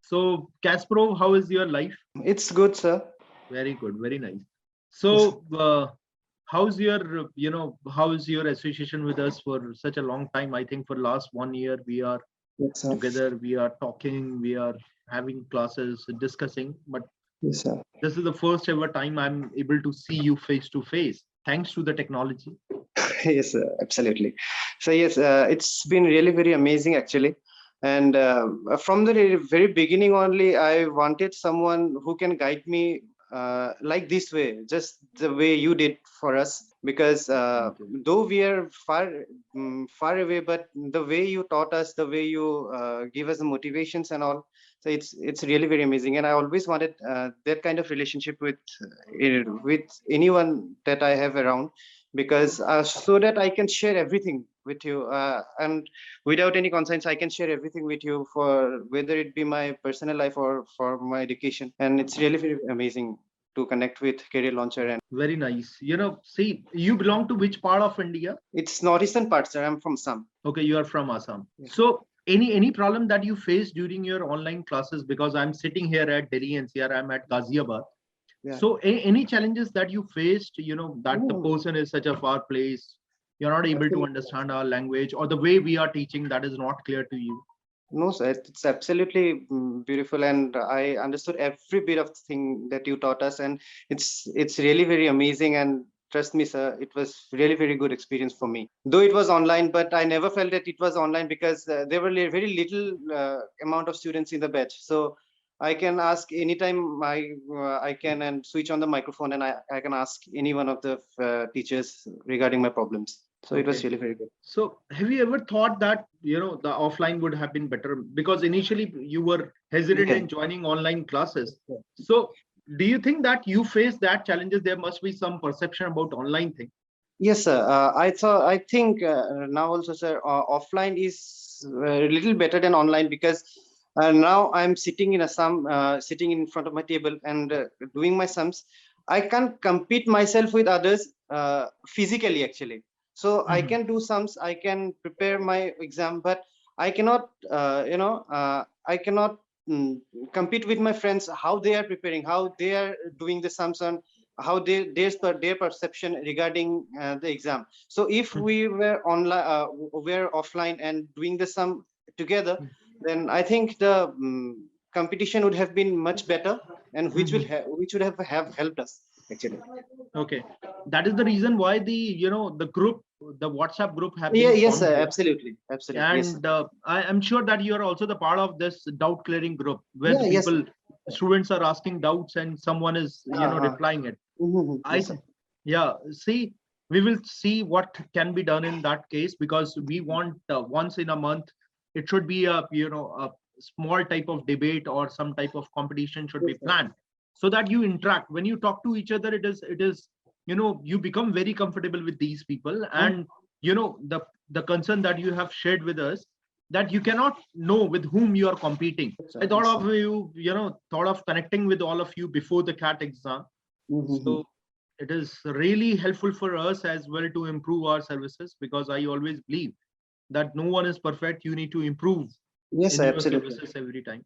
So, Kasparov, how is your life? It's good, sir. Very good, very nice. So, how's your, how's your association with us for such a long time? I think for last 1 year we are Yes, sir. together, we are talking, we are having classes, discussing. But Yes, sir. this is the first ever time I'm able to see you face to face, thanks to the technology. Yes, sir, absolutely. So yes, it's been really very amazing actually. And from the very beginning only, I wanted someone who can guide me like this way, just the way you did for us. Because though we are far away, but the way you taught us, the way you give us the motivations and all, so it's really very amazing. And I always wanted that kind of relationship with anyone that I have around, because so that I can share everything with you, and without any concerns, I can share everything with you, for whether it be my personal life or for my education. And it's really very amazing to connect with Career Launcher. And very nice. See, you belong to which part of India? It's northeastern part, sir. I'm from Assam. Okay, you are from Assam. Yeah. So any problem that you face during your online classes? Because I'm sitting here at Delhi NCR, I'm at Ghaziabad. Yeah. So any challenges that you faced, that the person is such a far place, you're not able to understand our language, or the way we are teaching, that is not clear to you? No, sir, it's absolutely beautiful, and I understood every bit of thing that you taught us, and it's really very amazing. And trust me, sir, it was really very good experience for me. Though it was online, but I never felt that it was online, because there were very little amount of students in the batch. So I can ask anytime I can, and switch on the microphone, and I can ask any one of the teachers regarding my problems. So it was really very good. So have you ever thought that, the offline would have been better? Because initially you were hesitant in joining online classes. Yeah. So do you think that you face that challenges? There must be some perception about online thing. Yes, sir. I think now also, sir, offline is a little better than online, because now I'm sitting in Assam, sitting in front of my table and doing my sums. I can't compete myself with others physically, actually. So I can do sums, I can prepare my exam, but I cannot, I cannot compete with my friends, how they are preparing, how they are doing the sums, on how their perception regarding the exam. So if we were online, we're offline and doing the sum together, then I think the competition would have been much better, and which would have helped us actually. Okay, that is the reason why the group, the WhatsApp group have been Yes, formed. absolutely. And Yes, I am sure that you are also the part of this doubt clearing group, where yeah, the yes. students are asking doubts and someone is replying it. Yes, See, we will see what can be done in that case, because we want once in a month it should be a a small type of debate or some type of competition should be planned, so that you interact. When you talk to each other, it is you become very comfortable with these people. And the concern that you have shared with us, that you cannot know with whom you are competing. I thought of thought of connecting with all of you before the CAT exam. So it is really helpful for us as well to improve our services, because I always believe that no one is perfect. You need to improve yes, in your absolutely. services every time.